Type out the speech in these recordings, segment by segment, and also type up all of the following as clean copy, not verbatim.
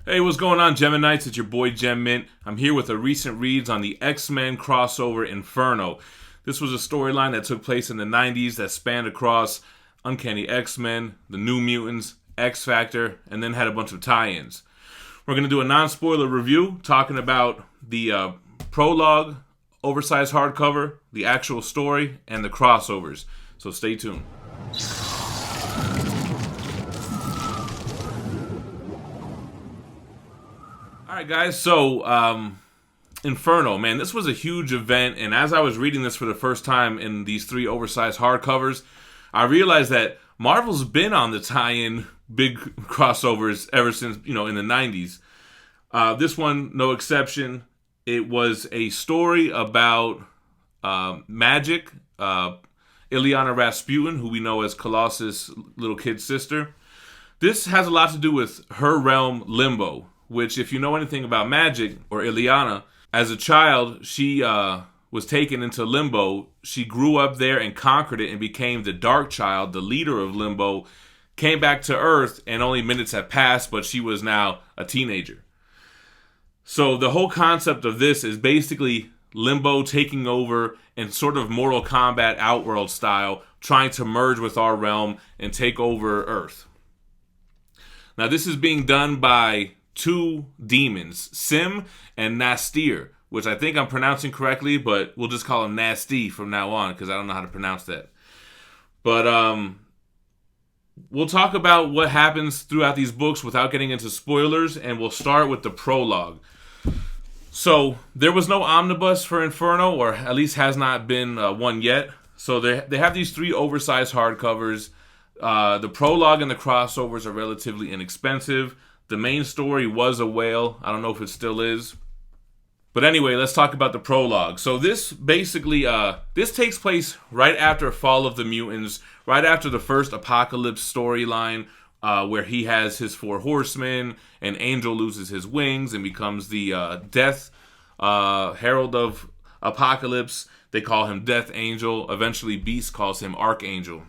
Hey, what's going on, Geminites? It's your boy Gem Mint. I'm here with a recent reads on the X-Men crossover Inferno. This was a storyline that took place in the 90s that spanned across Uncanny X-Men, the New Mutants, X-Factor, and then had a bunch of tie-ins. We're going to do a non-spoiler review talking about the prologue, oversized hardcover, the actual story, and the crossovers. So stay tuned. Alright guys, so Inferno, man, this was a huge event, and as I was reading this for the first time in these 3 oversized hardcovers, I realized that Marvel's been on the tie-in big crossovers ever since, in the 90s. This one, no exception. It was a story about magic, Illyana Rasputin, who we know as Colossus' little kid sister. This has a lot to do with her realm, Limbo, which, if you know anything about magic, or Illyana, as a child, she was taken into Limbo. She grew up there and conquered it and became the Dark Child, the leader of Limbo, came back to Earth, and only minutes had passed, but she was now a teenager. So the whole concept of this is basically Limbo taking over in sort of Mortal Kombat Outworld style, trying to merge with our realm and take over Earth. Now, this is being done by 2 demons, Sim and Nastir, which I think I'm pronouncing correctly, but we'll just call him Nasty from now on because I don't know how to pronounce that. But we'll talk about what happens throughout these books without getting into spoilers, and we'll start with the prologue. So there was no omnibus for Inferno, or at least has not been one yet. So they have these 3 oversized hardcovers. The prologue and the crossovers are relatively inexpensive. The main story was a whale. I don't know if it still is. But anyway, let's talk about the prologue. So this basically, this takes place right after Fall of the Mutants, right after the first Apocalypse storyline, where he has his 4 horsemen, and Angel loses his wings and becomes the Death Herald of Apocalypse. They call him Death Angel. Eventually, Beast calls him Archangel.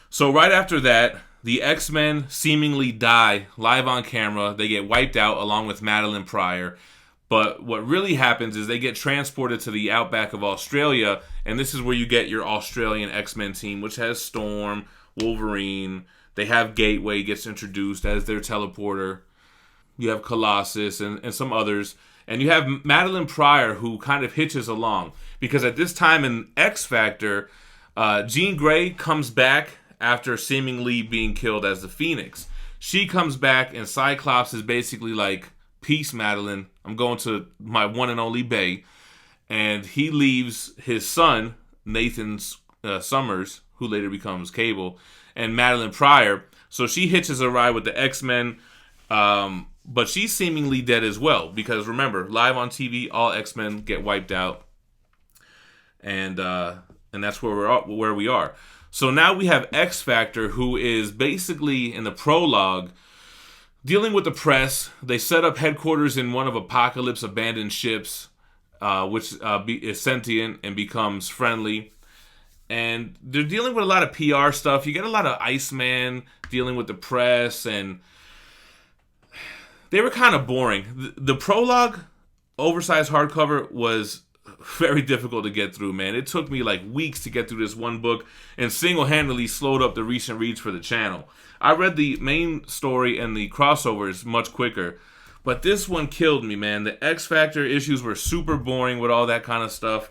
So right after that, the X-Men seemingly die live on camera. They get wiped out along with Madeline Pryor. But what really happens is they get transported to the outback of Australia, and this is where you get your Australian X-Men team, which has Storm, Wolverine. They have Gateway gets introduced as their teleporter. You have Colossus and some others. And you have Madeline Pryor, who kind of hitches along. Because at this time in X-Factor, Jean Grey comes back after seemingly being killed as the Phoenix. She comes back, and Cyclops is basically like, peace, Madeline. I'm going to my one and only Bay. And he leaves his son, Nathan Summers, who later becomes Cable, and Madeline Pryor. So she hitches a ride with the X-Men, but she's seemingly dead as well. Because remember, live on TV, all X-Men get wiped out. And that's where we are. So now we have X-Factor, who is basically, in the prologue, dealing with the press. They set up headquarters in one of Apocalypse's abandoned ships, which is sentient and becomes friendly. And they're dealing with a lot of PR stuff. You get a lot of Iceman dealing with the press, and they were kind of boring. The prologue, oversized hardcover, was very difficult to get through, man. It took me like weeks to get through this one book, and single-handedly slowed up the recent reads for the channel. I read the main story and the crossovers much quicker, but this one killed me, man. The X-Factor issues were super boring with all that kind of stuff.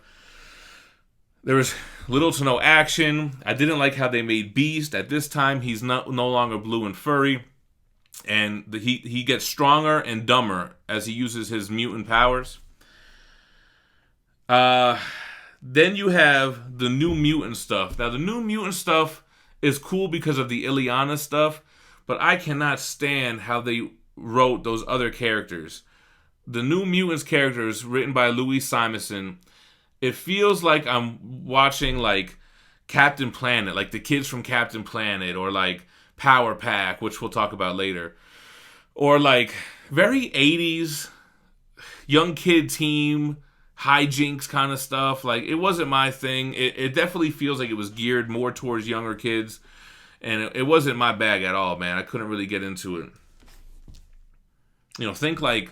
There was little to no action. I didn't like how they made Beast. At this time, he's no longer blue and furry, and he gets stronger and dumber as he uses his mutant powers. Then you have the New Mutant stuff. Now, the New Mutant stuff is cool because of the Illyana stuff, but I cannot stand how they wrote those other characters. The New Mutants characters, written by Louise Simonson, it feels like I'm watching, like, Captain Planet, like the kids from Captain Planet, or like Power Pack, which we'll talk about later, or like very 80s young kid team hijinks kind of stuff. Like, it wasn't my thing. It definitely feels like it was geared more towards younger kids, and it wasn't my bag at all, man. I couldn't really get into it. Think like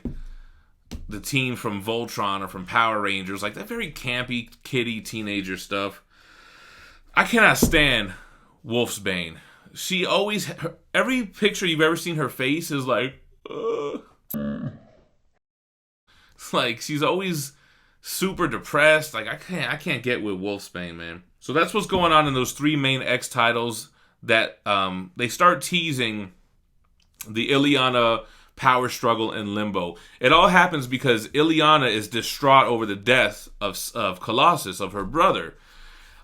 the team from Voltron or from Power Rangers, like that very campy, kiddie teenager stuff. I cannot stand Wolfsbane. She always, every picture you've ever seen her face is like, it's like she's always super depressed. Like I can't get with Wolfsbane, man. So that's what's going on in those three main X titles that they start teasing the Illyana power struggle in Limbo. It all happens because Illyana is distraught over the death of Colossus, of her brother.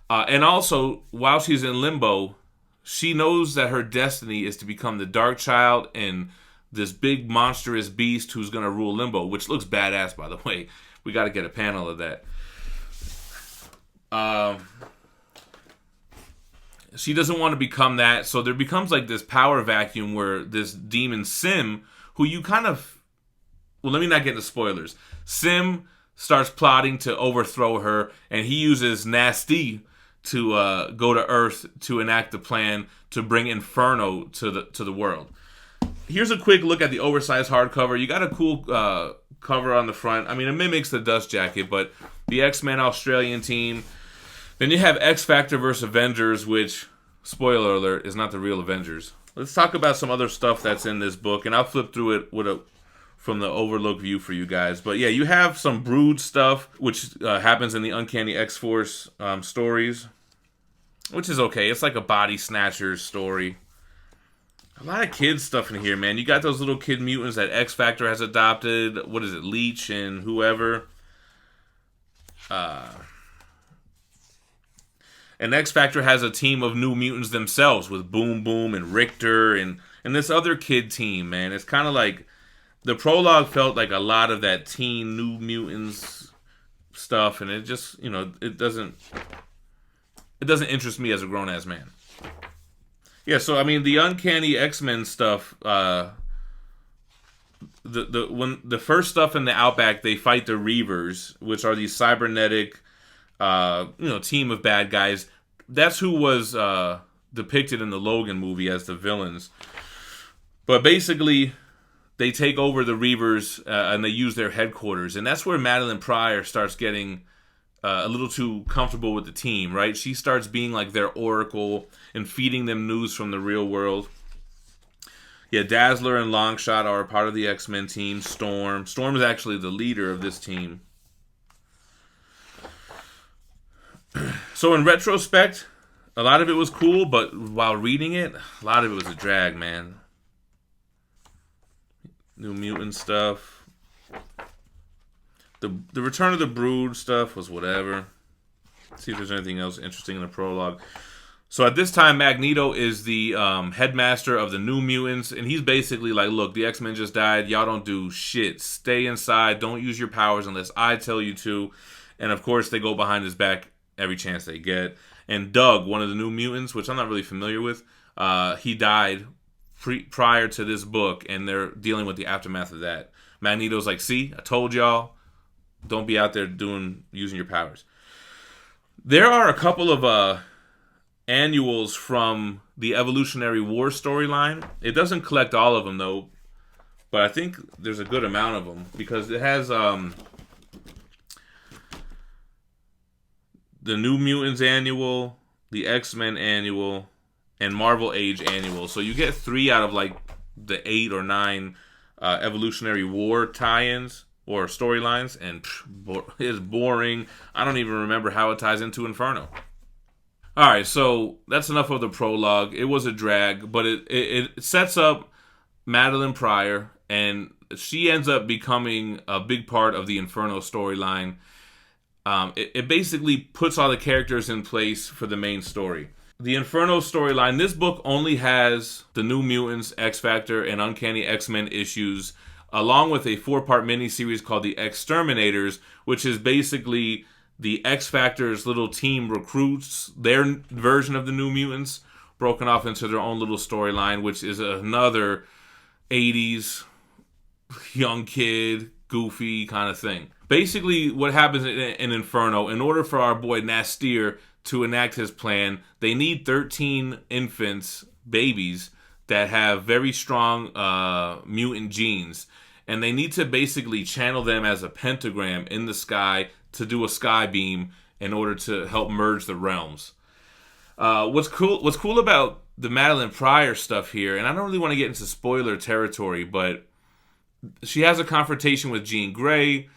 And also, while she's in Limbo, she knows that her destiny is to become the Dark Child and this big monstrous beast who's going to rule Limbo, which looks badass, by the way. We got to get a panel of that. She doesn't want to become that, so there becomes like this power vacuum where this demon Sim, who you kind of... Well, let me not get into spoilers. Sim starts plotting to overthrow her, and he uses Nasty to go to Earth to enact the plan to bring Inferno to the world. Here's a quick look at the oversized hardcover. You got a cool cover on the front. I mean, it mimics the dust jacket, but the X-Men Australian team. Then you have X Factor vs. Avengers, which, spoiler alert, is not the real Avengers. Let's talk about some other stuff that's in this book, and I'll flip through it from the overlook view for you guys. But yeah, you have some Brood stuff, which happens in the Uncanny X-Force stories, which is okay. It's like a body snatcher story. A lot of kids stuff in here, man. You got those little kid mutants that X Factor has adopted. What is it, Leech and whoever? And X Factor has a team of new mutants themselves with Boom Boom and Richter and this other kid team, man. It's kind of like the prologue felt like a lot of that teen New Mutants stuff, and it just, it doesn't interest me as a grown-ass man. Yeah, so I mean the Uncanny X-Men stuff, when the first stuff in the Outback, they fight the Reavers, which are these cybernetic team of bad guys. That's who was depicted in the Logan movie as the villains. But basically, they take over the Reavers and they use their headquarters. And that's where Madeline Pryor starts getting a little too comfortable with the team, right? She starts being like their oracle and feeding them news from the real world. Yeah, Dazzler and Longshot are a part of the X-Men team. Storm is actually the leader of this team. So in retrospect, a lot of it was cool, but while reading it, a lot of it was a drag, man. New Mutant stuff. The Return of the Brood stuff was whatever. Let's see if there's anything else interesting in the prologue. So at this time, Magneto is the headmaster of the New Mutants, and he's basically like, look, the X-Men just died. Y'all don't do shit. Stay inside. Don't use your powers unless I tell you to. And of course, they go behind his back every chance they get. And Doug, one of the New Mutants, which I'm not really familiar with, he died prior to this book, and they're dealing with the aftermath of that. Magneto's like, see, I told y'all, don't be out there using your powers. There are a couple of annuals from the Evolutionary War storyline. It doesn't collect all of them, though, but I think there's a good amount of them, because it has the New Mutants annual, the X-Men annual, and Marvel Age annual. So you get 3 out of like the 8 or 9 Evolutionary War tie-ins or storylines, and it's boring. I don't even remember how it ties into Inferno. Alright, so that's enough of the prologue. It was a drag, but it sets up Madeline Pryor, and she ends up becoming a big part of the Inferno storyline. It basically puts all the characters in place for the main story. The Inferno storyline, this book only has the New Mutants, X Factor, and Uncanny X-Men issues, along with a 4-part miniseries called The Exterminators, which is basically the X Factor's little team recruits, their version of the New Mutants, broken off into their own little storyline, which is another 80s young kid, goofy kind of thing. Basically, what happens in Inferno, in order for our boy Nastir to enact his plan, they need 13 infants, babies, that have very strong mutant genes. and they need to basically channel them as a pentagram in the sky to do a sky beam in order to help merge the realms. What's cool about the Madeline Pryor stuff here, and I don't really want to get into spoiler territory, but she has a confrontation with Jean Grey.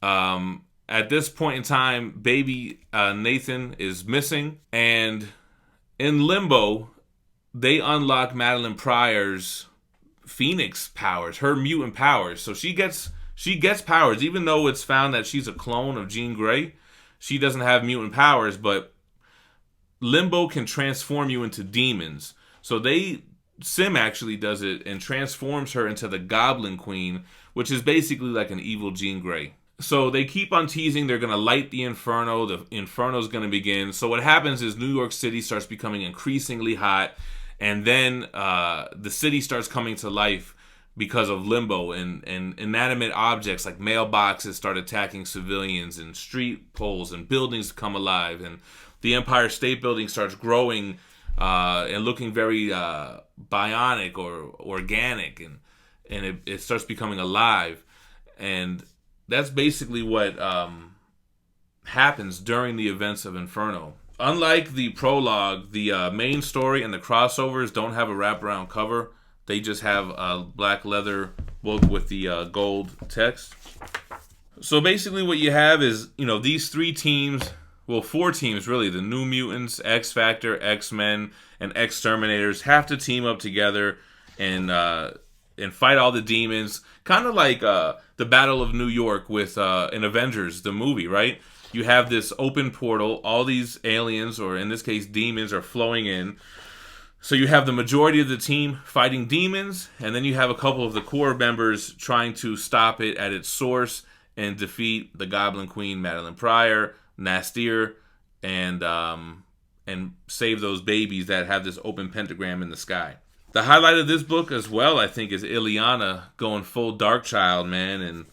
At this point in time, baby Nathan is missing, and in Limbo, they unlock Madeline Pryor's Phoenix powers, her mutant powers. So she gets powers, even though it's found that she's a clone of Jean Grey. She doesn't have mutant powers, but Limbo can transform you into demons. So Sim actually does it and transforms her into the Goblin Queen, which is basically like an evil Jean Grey. So they keep on teasing they're going to light the Inferno. The Inferno is going to begin. So what happens is New York City starts becoming increasingly hot, and then the city starts coming to life because of Limbo, and inanimate objects like mailboxes start attacking civilians, and street poles and buildings come alive, and the Empire State Building starts growing and looking very bionic or organic, and it starts becoming alive. And that's basically what happens during the events of Inferno. Unlike the prologue, the main story and the crossovers don't have a wraparound cover. They just have a black leather book with the gold text. So basically what you have is, these three teams, well, four teams really, the New Mutants, X Factor, X-Men, and Exterminators have to team up together and fight all the demons. Kind of like the Battle of New York with in Avengers, the movie, right? You have this open portal, all these aliens, or in this case demons, are flowing in. So you have the majority of the team fighting demons, and then you have a couple of the core members trying to stop it at its source and defeat the Goblin Queen, Madeline Pryor, Nastir, and save those babies that have this open pentagram in the sky. The highlight of this book as well, I think, is Ileana going full Darkchild, man, and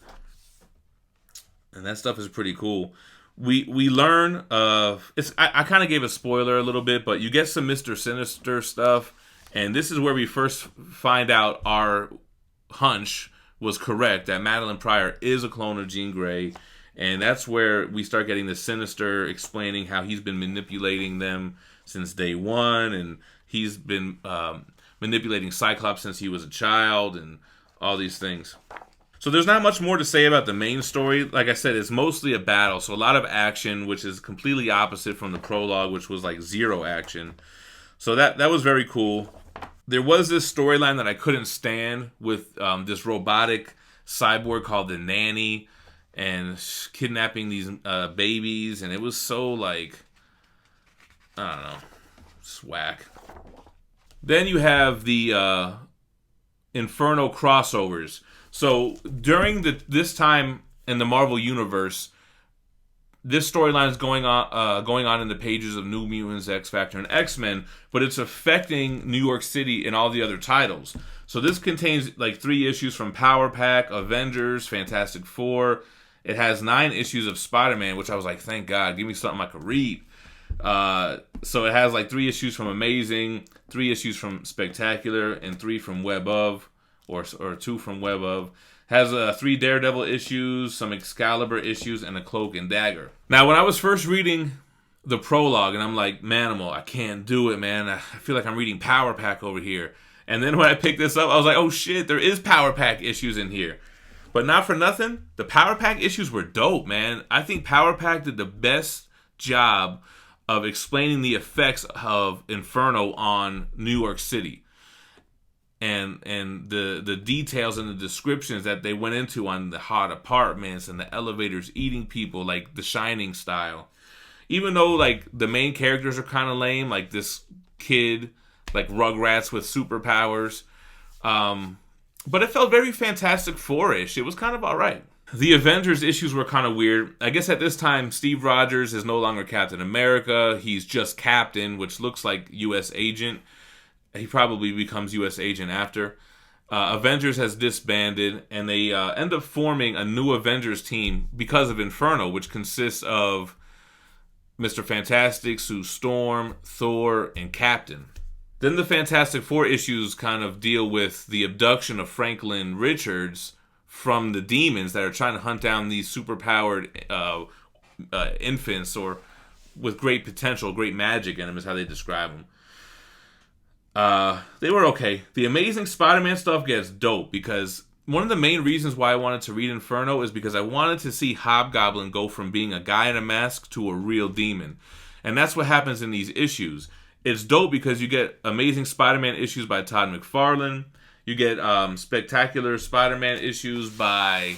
that stuff is pretty cool. We learn of I kind of gave a spoiler a little bit, but you get some Mr. Sinister stuff, and this is where we first find out our hunch was correct, that Madeline Pryor is a clone of Jean Grey, and that's where we start getting the Sinister explaining how he's been manipulating them since day one, and he's been manipulating Cyclops since he was a child, and all these things. So there's not much more to say about the main story. Like I said, it's mostly a battle, so a lot of action, which is completely opposite from the prologue, which was like zero action. So that was very cool. There was this storyline that I couldn't stand with this robotic cyborg called the Nanny, and kidnapping these babies, and it was so like, I don't know, swag. Then you have the Inferno Crossovers. So during this time in the Marvel Universe, this storyline is going on in the pages of New Mutants, X Factor, and X-Men, but it's affecting New York City and all the other titles. So this contains like 3 issues from Power Pack, Avengers, Fantastic Four. It has 9 issues of Spider-Man, which I was like, thank God, give me something I could read. So it has like 3 issues from Amazing, 3 issues from Spectacular, and 3 from Web of. Or 2 from Web of. Has 3 Daredevil issues, some Excalibur issues, and a Cloak and Dagger. Now, when I was first reading the prologue, and I'm like, Manimal, I can't do it, man. I feel like I'm reading Power Pack over here. And then when I picked this up, I was like, oh shit, there is Power Pack issues in here. But not for nothing, the Power Pack issues were dope, man. I think Power Pack did the best job of explaining the effects of Inferno on New York City. And the details and the descriptions that they went into on the hot apartments and the elevators eating people, like The Shining style. Even though like the main characters are kind of lame, like this kid, like Rugrats with superpowers, but it felt very Fantastic Four-ish. It was kind of alright. The Avengers issues were kind of weird. I guess at this time Steve Rogers is no longer Captain America. He's just Captain, which looks like U.S. Agent. He probably becomes U.S. Agent after. Avengers has disbanded, and they end up forming a new Avengers team because of Inferno, which consists of Mr. Fantastic, Sue Storm, Thor, and Captain. Then the Fantastic Four issues kind of deal with the abduction of Franklin Richards from the demons that are trying to hunt down these superpowered infants, or with great potential, great magic in them is how they describe them. They were okay. The Amazing Spider-Man stuff gets dope, because one of the main reasons why I wanted to read Inferno is because I wanted to see Hobgoblin go from being a guy in a mask to a real demon. And that's what happens in these issues. It's dope because you get Amazing Spider-Man issues by Todd McFarlane. You get Spectacular Spider-Man issues by...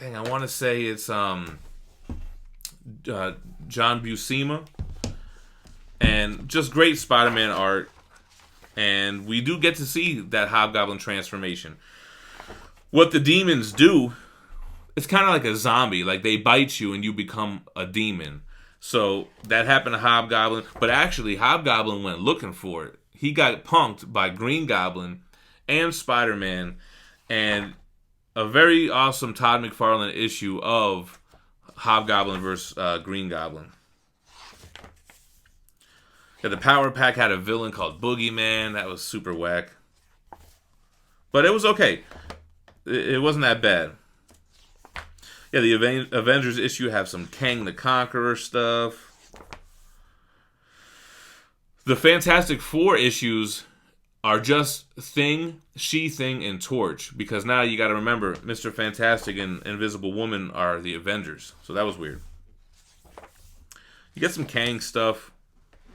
Dang, I want to say it's John Buscema. And just great Spider-Man art. And we do get to see that Hobgoblin transformation. What the demons do, it's kind of like a zombie. Like, they bite you and you become a demon. So that happened to Hobgoblin. But actually, Hobgoblin went looking for it. He got punked by Green Goblin and Spider-Man. And a very awesome Todd McFarlane issue of Hobgoblin versus Green Goblin. Yeah, the Power Pack had a villain called Boogeyman. That was super whack. But it was okay. It wasn't that bad. Yeah, the Avengers issue have some Kang the Conqueror stuff. The Fantastic Four issues are just Thing, She-Thing, and Torch. Because now you got to remember, Mr. Fantastic and Invisible Woman are the Avengers. So that was weird. You get some Kang stuff,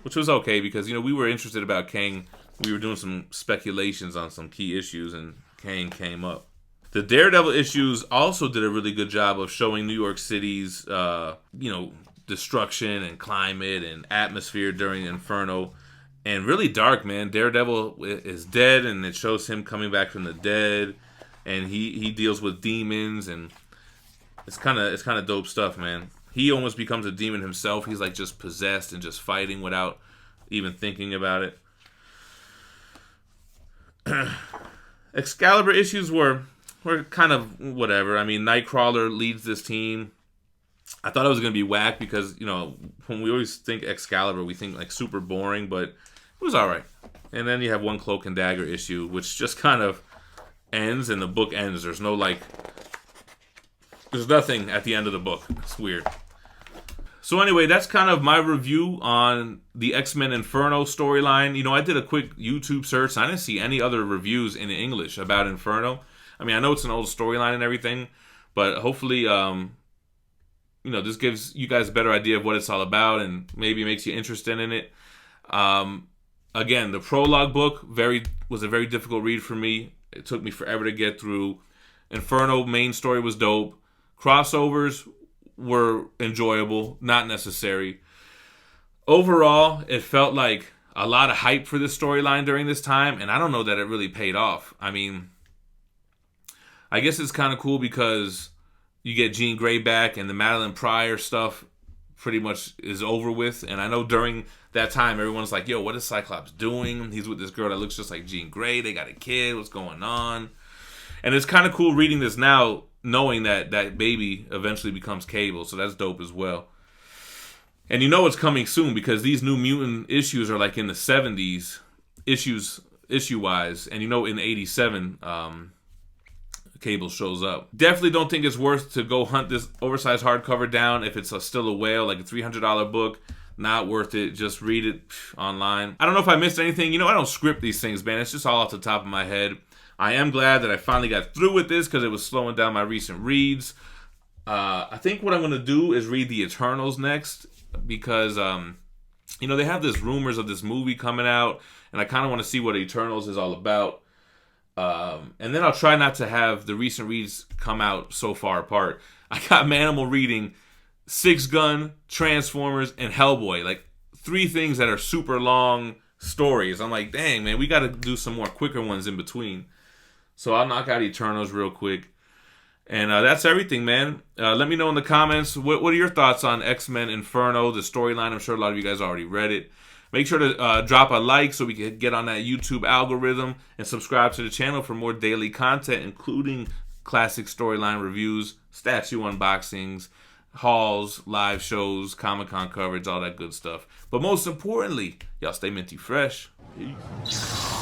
which was okay because, we were interested about Kang. We were doing some speculations on some key issues, and Kang came up. The Daredevil issues also did a really good job of showing New York City's, destruction and climate and atmosphere during Inferno. And really dark, man. Daredevil is dead, and it shows him coming back from the dead. And he deals with demons, and it's kind of dope stuff, man. He almost becomes a demon himself. He's like just possessed and just fighting without even thinking about it. Excalibur issues were kind of whatever. I mean, Nightcrawler leads this team. I thought it was going to be whack because, when we always think Excalibur, we think like super boring, but it was all right. And then you have one Cloak and Dagger issue, which just kind of ends, and the book ends. There's nothing at the end of the book. It's weird. So anyway, that's kind of my review on the X-Men Inferno storyline. I did a quick YouTube search. I didn't see any other reviews in English about Inferno. I mean, I know it's an old storyline and everything, but hopefully, this gives you guys a better idea of what it's all about and maybe makes you interested in it. Again, the Prologue book was a very difficult read for me. It took me forever to get through. Inferno main story was dope. Crossovers were enjoyable, not necessary. Overall, it felt like a lot of hype for this storyline during this time, and I don't know that it really paid off. I mean, I guess it's kind of cool because you get Jean Grey back, and the Madeline Pryor stuff pretty much is over with. And I know during that time, everyone's like, yo, what is Cyclops doing? He's with this girl that looks just like Jean Grey. They got a kid. What's going on? And it's kind of cool reading this now, knowing that that baby eventually becomes Cable. So that's dope as well. And it's coming soon because these New Mutant issues are like in the 70s, issue-wise. And in 87, Cable shows up. Definitely don't think it's worth to go hunt this oversized hardcover down if it's still a whale, like a $300 book. Not worth it. Just read it online. I don't know if I missed anything. I don't script these things, man. It's just all off the top of my head. I am glad that I finally got through with this because it was slowing down my recent reads. I think what I'm going to do is read the Eternals next because, they have this rumors of this movie coming out, and I kind of want to see what Eternals is all about. And then I'll try not to have the recent reads come out so far apart. I got Manimal reading Six Gun, Transformers, and Hellboy. Like 3 things that are super long stories. I'm like, dang, man, we got to do some more quicker ones in between. So I'll knock out Eternals real quick. And that's everything, man. Let me know in the comments, what are your thoughts on X-Men Inferno, the storyline? I'm sure a lot of you guys already read it. Make sure to drop a like so we can get on that YouTube algorithm, and subscribe to the channel for more daily content, including classic storyline reviews, statue unboxings, hauls, live shows, Comic-Con coverage, all that good stuff. But most importantly, y'all stay minty fresh. Peace.